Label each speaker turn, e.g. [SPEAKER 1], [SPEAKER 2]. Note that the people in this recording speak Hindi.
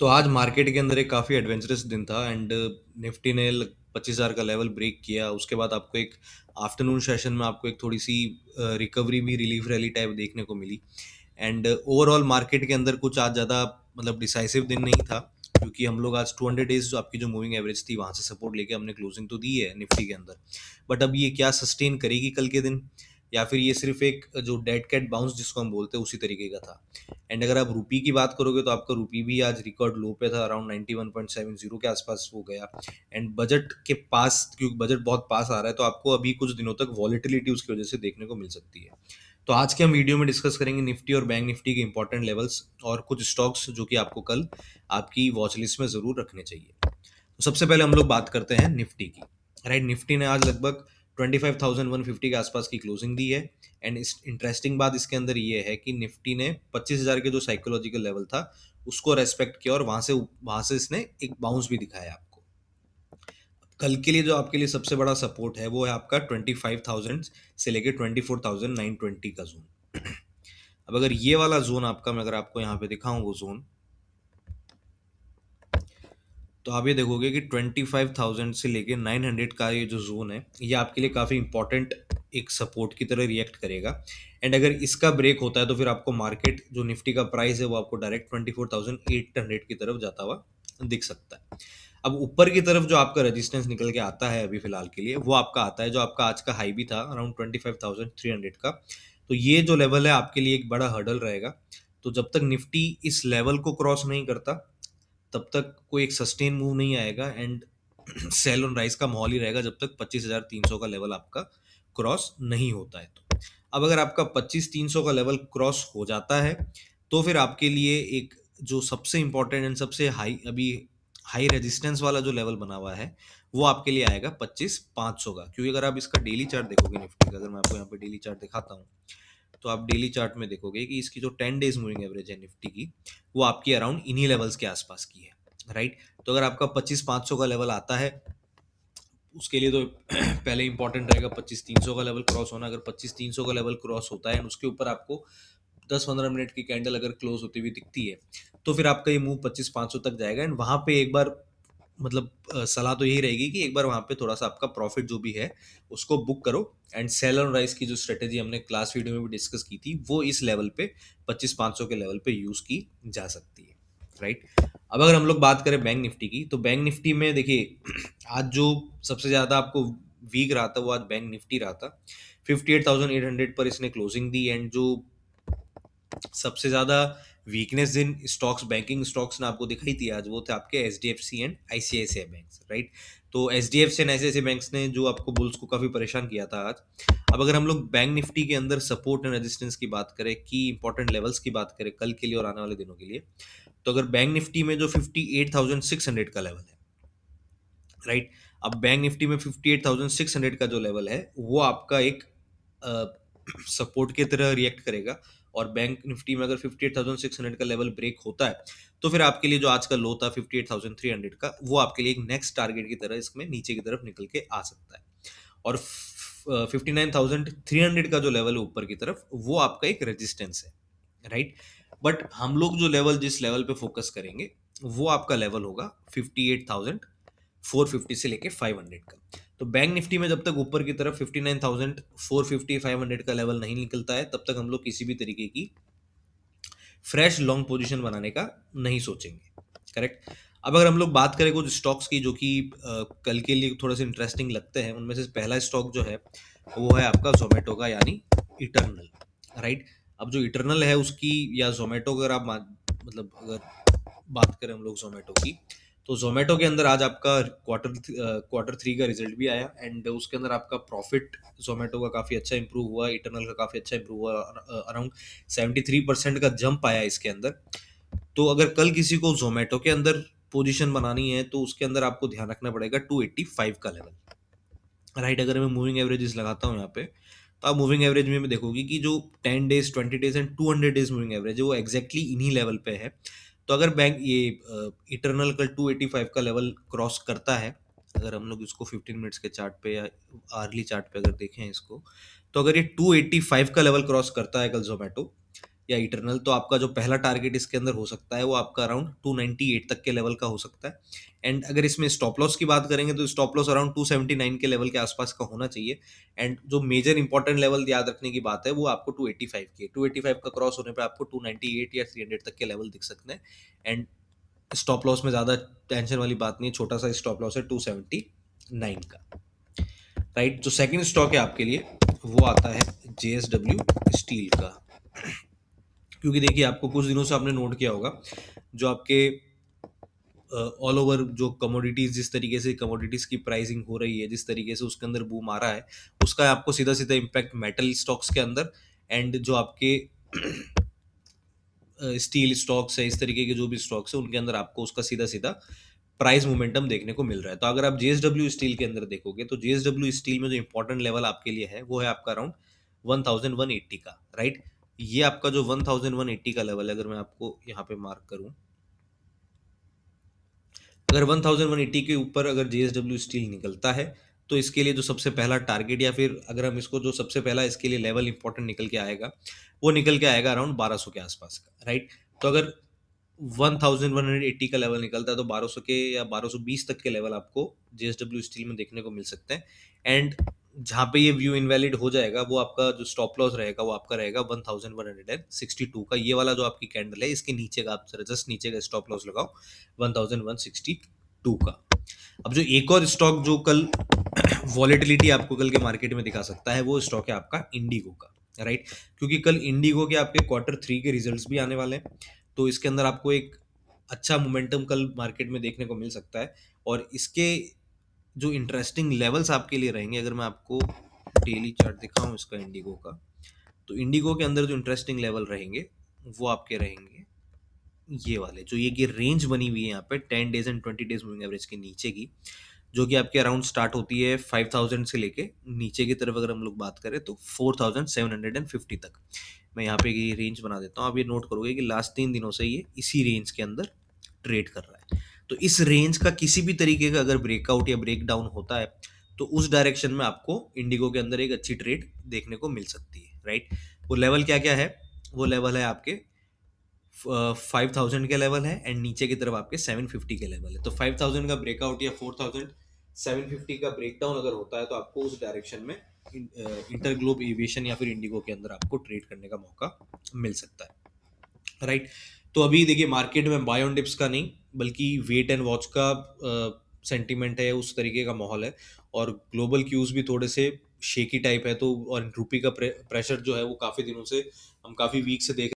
[SPEAKER 1] तो आज मार्केट के अंदर एक काफ़ी एडवेंचरस दिन था एंड निफ्टी ने 25,000 का लेवल ब्रेक किया। उसके बाद आपको एक आफ्टरनून सेशन में आपको एक थोड़ी सी रिकवरी भी, रिलीफ रैली टाइप देखने को मिली। एंड ओवरऑल मार्केट के अंदर कुछ आज ज़्यादा मतलब डिसाइसिव दिन नहीं था, क्योंकि हम लोग आज 200 डेज जो आपकी जो मूविंग एवरेज थी वहाँ से सपोर्ट लेके हमने क्लोजिंग तो दी है निफ्टी के अंदर। बट अब ये क्या सस्टेन करेगी कल के दिन, या फिर ये सिर्फ एक जो डेड कैट बाउंस जिसको हम बोलते हैं उसी तरीके का था। एंड अगर आप रुपी की बात करोगे तो आपका रुपी भी आज रिकॉर्ड लो पे था, अराउंड 91.70 के आसपास वो गया। एंड बजट के पास, क्योंकि बजट बहुत पास आ रहा है, तो आपको अभी कुछ दिनों तक वॉलेटिलिटी उसकी वजह से देखने को मिल सकती है। तो आज के हम वीडियो में डिस्कस करेंगे निफ्टी और बैंक निफ्टी के इंपॉर्टेंट लेवल्स और कुछ स्टॉक्स जो कि आपको कल आपकी वॉच लिस्ट में जरूर रखने चाहिए। तो सबसे पहले हम लोग बात करते हैं निफ्टी की। राइट, निफ्टी ने आज लगभग 25,150 के आसपास की क्लोजिंग दी है। एंड इस इंटरेस्टिंग बात इसके अंदर ये है कि निफ्टी ने 25,000 के जो साइकोलॉजिकल लेवल था उसको रेस्पेक्ट किया और वहां से इसने एक बाउंस भी दिखाया आपको। कल के लिए जो आपके लिए सबसे बड़ा सपोर्ट है वो है आपका 25,000 से लेके 24,920 का जोन। अब अगर ये वाला जोन आपका, मैं अगर आपको यहाँ पे दिखाऊं वो जोन, तो आप ये देखोगे कि 25,000 से लेके 900 का ये जो जोन है ये आपके लिए काफ़ी इंपॉर्टेंट एक सपोर्ट की तरह रिएक्ट करेगा। एंड अगर इसका ब्रेक होता है तो फिर आपको मार्केट जो निफ्टी का प्राइस है वो आपको डायरेक्ट 24,800 की तरफ जाता हुआ दिख सकता है। अब ऊपर की तरफ जो आपका रेजिस्टेंस निकल के आता है अभी फिलहाल के लिए, वो आपका आता है जो आपका आज का हाई भी था अराउंड 25,300 का। तो ये जो लेवल है आपके लिए एक बड़ा हर्डल रहेगा। तो जब तक निफ्टी इस लेवल को क्रॉस नहीं करता तब तक कोई एक सस्टेन मूव नहीं आएगा। एंड सेल ऑन राइज का माहौल ही रहेगा जब तक 25,300 का लेवल आपका क्रॉस नहीं होता है। तो अब अगर आपका 25,300 का लेवल क्रॉस हो जाता है तो फिर आपके लिए एक जो सबसे इंपॉर्टेंट एंड सबसे हाई अभी हाई रेजिस्टेंस वाला जो लेवल बना हुआ है वो आपके लिए आएगा 25,500 का। क्योंकि अगर आप इसका डेली चार्ट देखोगे निफ्टी का, अगर मैं आपको यहाँ पे डेली चार्ट दिखाता हूँ, तो आप डेली चार्ट में देखोगे कि इसकी जो 10 डेज मूविंग एवरेज है निफ्टी की वो आपकी अराउंड इन्हीं लेवल्स के आसपास की है। राइट, तो अगर आपका 25,500 का लेवल आता है उसके लिए तो पहले इंपॉर्टेंट रहेगा 25,300 का लेवल क्रॉस होना। अगर 25,300 का लेवल क्रॉस होता है और उसके ऊपर आपको 10-15 मिनट की कैंडल अगर क्लोज होती हुई दिखती है तो फिर आपका ये मूव 25,500 तक जाएगा। एंड वहां पे एक बार मतलब सलाह तो यही रहेगी कि एक बार वहां पे थोड़ा सा आपका प्रॉफिट जो भी है उसको बुक करो। एंड सेल ऑन राइज की जो स्ट्रेटेजी हमने क्लास वीडियो में भी डिस्कस की थी वो इस लेवल पे 25,500 के लेवल पे यूज की जा सकती है। राइट, अब अगर हम लोग बात करें बैंक निफ्टी की, तो बैंक निफ्टी में देखिए आज जो सबसे ज्यादा आपको वीक रहा था वो आज बैंक निफ्टी रहा था। 58,800 पर इसने क्लोजिंग दी। एंड जो सबसे ज्यादा वीकनेस जिन स्टॉक्स, बैंकिंग स्टॉक्स ने आपको दिखाई थी आज, वो थे आपके H D F C and ICICI bank. Right, तो H D F C and ICICI banks ने जो आपको बुल्स को काफी परेशान किया था आज। अब अगर हम लोग बैंक निफ्टी के अंदर सपोर्ट एंड रेजिस्टेंस की बात करें, की इंपॉर्टेंट लेवल्स की बात करें कल के लिए और आने वाले दिनों के लिए, तो अगर बैंक निफ्टी में जो 58,600 का लेवल है, राइट, अब बैंक निफ्टी में 58,600 का जो लेवल है वो आपका एक सपोर्ट की तरह रिएक्ट करेगा। और बैंक निफ्टी में अगर 58,600 का लेवल ब्रेक होता है तो फिर आपके लिए जो आज का लो था 58,300 का, वो आपके लिए एक नेक्स्ट टारगेट की तरह इसमें नीचे की तरफ निकल के आ सकता है। और 59,300 का जो लेवल है ऊपर की तरफ वो आपका एक रेजिस्टेंस है। राइट, बट हम लोग जो लेवल जिस लेवल पे फोकस करेंगे वो आपका लेवल होगा 58,450 से लेके 500 का। तो बैंक निफ्टी में जब तक ऊपर की तरफ 59,450 500 का लेवल नहीं निकलता है तब तक हम लोग किसी भी तरीके की फ्रेश लॉन्ग पोजीशन बनाने का नहीं सोचेंगे। करेक्ट, अब अगर हम लोग बात करें कुछ स्टॉक्स की जो कि कल के लिए थोड़े से इंटरेस्टिंग लगते हैं, उनमें से पहला स्टॉक जो है वो है आपका जोमेटो का, यानी इटर्नल। राइट, अब जो इटर्नल है उसकी या जोमेटो अगर आप मतलब अगर बात करें हम लोग जोमेटो की, तो जोमेटो के अंदर आज आपका क्वार्टर 3 का रिजल्ट भी आया। एंड उसके अंदर आपका प्रॉफिट जोमेटो का काफ़ी अच्छा इंप्रूव हुआ, इटर्नल का काफ़ी अच्छा इंप्रूव हुआ, अराउंड 73% का जंप आया इसके अंदर। तो अगर कल किसी को जोमेटो के अंदर पोजीशन बनानी है तो उसके अंदर आपको ध्यान रखना पड़ेगा 285 का लेवल। राइट, अगर मैं मूविंग एवरेजेस लगाता हूँ यहाँ पे, तो आप मूविंग एवरेज में देखोगे कि जो 10 days, 20 days and 200 days moving average है वो एग्जैक्टली इन्हीं लेवल पे है। तो अगर बैंक ये इटरनल कल 285 का लेवल क्रॉस करता है, अगर हम लोग इसको 15 मिनट्स के चार्ट पे या आर्ली चार्ट पे अगर देखें इसको, तो अगर ये 285 का लेवल क्रॉस करता है कल जोमेटो, या इटर्नल, तो आपका जो पहला टारगेट इसके अंदर हो सकता है वो आपका अराउंड 298 तक के लेवल का हो सकता है। एंड अगर इसमें स्टॉप लॉस की बात करेंगे तो स्टॉप लॉस अराउंड 279 के लेवल के आसपास का होना चाहिए। एंड जो मेजर इंपॉर्टेंट लेवल याद रखने की बात है वो आपको 285 की है। 285 का क्रॉस होने पे आपको 298 या 300 तक के लेवल दिख सकते हैं। एंड स्टॉप लॉस में ज़्यादा टेंशन वाली बात नहीं है, छोटा सा स्टॉप लॉस है 279 का। राइट, जो सेकंड स्टॉक है आपके लिए वो आता है जेएसडब्ल्यू स्टील का। क्योंकि देखिए आपको कुछ दिनों से आपने नोट किया होगा जो आपके ऑल ओवर जो कमोडिटीज, जिस तरीके से कमोडिटीज की प्राइसिंग हो रही है, जिस तरीके से उसके अंदर बूम आ रहा है, उसका आपको सीधा सीधा इम्पैक्ट मेटल स्टॉक्स के अंदर एंड जो आपके स्टील स्टॉक्स है, इस तरीके के जो भी स्टॉक्स है उनके अंदर आपको उसका सीधा सीधा प्राइस मोमेंटम देखने को मिल रहा है। तो अगर आप जेएसडब्ल्यू स्टील के अंदर देखोगे तो जेएसडब्ल्यू स्टील में जो इंपॉर्टेंट लेवल आपके लिए है वो है आपका अराउंड 1180 का। राइट, ये आपका जो 1180 का लेवल है, अगर मैं आपको यहाँ पे मार्क करूं, अगर 1180 के ऊपर अगर जेएसडब्ल्यू स्टील निकलता है तो इसके लिए जो सबसे पहला टारगेट, या फिर अगर हम इसको जो सबसे पहला इसके लिए लेवल इंपॉर्टेंट निकल के आएगा, वो निकल के आएगा अराउंड 1200 के आसपास का। राइट, तो अगर 1180 का लेवल निकलता है तो 1200 के या 1220 तक के लेवल आपको जेएसडब्ल्यू स्टील में देखने को मिल सकते हैं। एंड जहाँ पे ये व्यू इनवैलिड हो जाएगा वो आपका जो स्टॉप लॉस रहेगा वो आपका रहेगा 1162 का। ये वाला जो आपकी कैंडल है इसके नीचे का आप जस्ट नीचे का स्टॉप लॉस लगाओ 1162 का। अब जो एक और स्टॉक जो कल वॉलेटिलिटी आपको कल के मार्केट में दिखा सकता है वो स्टॉक है आपका इंडिगो का। राइट, क्योंकि कल इंडिगो के आपके Q3 के रिजल्ट्स भी आने वाले हैं, तो इसके अंदर आपको एक अच्छा मोमेंटम कल मार्केट में देखने को मिल सकता है। और इसके जो इंटरेस्टिंग लेवल्स आपके लिए रहेंगे, अगर मैं आपको डेली चार्ट दिखाऊं इसका इंडिगो का, तो इंडिगो के अंदर जो इंटरेस्टिंग लेवल रहेंगे वो आपके रहेंगे ये वाले, जो ये रेंज बनी हुई है यहाँ पे 10 days and 20 days moving average के नीचे की, जो कि आपके अराउंड स्टार्ट होती है 5000 से लेके नीचे की तरफ अगर हम लोग बात करें तो 4750 तक। मैं यहाँ पे ये रेंज बना देता हूँ। आप ये नोट करोगे कि लास्ट 3 दिनों से ये इसी रेंज के अंदर ट्रेड कर रहा है। तो इस रेंज का किसी भी तरीके का अगर ब्रेकआउट या ब्रेक डाउन होता है तो उस डायरेक्शन में आपको इंडिगो के अंदर एक अच्छी ट्रेड देखने को मिल सकती है। राइट, वो लेवल क्या क्या है, वो लेवल है आपके 5000 के लेवल है एंड नीचे की तरफ आपके 750 के लेवल है। तो 5000 का ब्रेकआउट या 4750 का ब्रेकडाउन अगर होता है तो आपको उस डायरेक्शन में इंटरग्लोब एविएशन या फिर इंडिगो के अंदर आपको ट्रेड करने का मौका मिल सकता है। राइट, तो अभी देखिए मार्केट में बाय ऑन डिप्स का नहीं बल्कि वेट एंड वॉच का सेंटीमेंट है, उस तरीके का माहौल है। और ग्लोबल क्यूज भी थोड़े से शेकी टाइप है, तो और रुपी का प्रेशर जो है वो काफी दिनों से हम काफी वीक से देख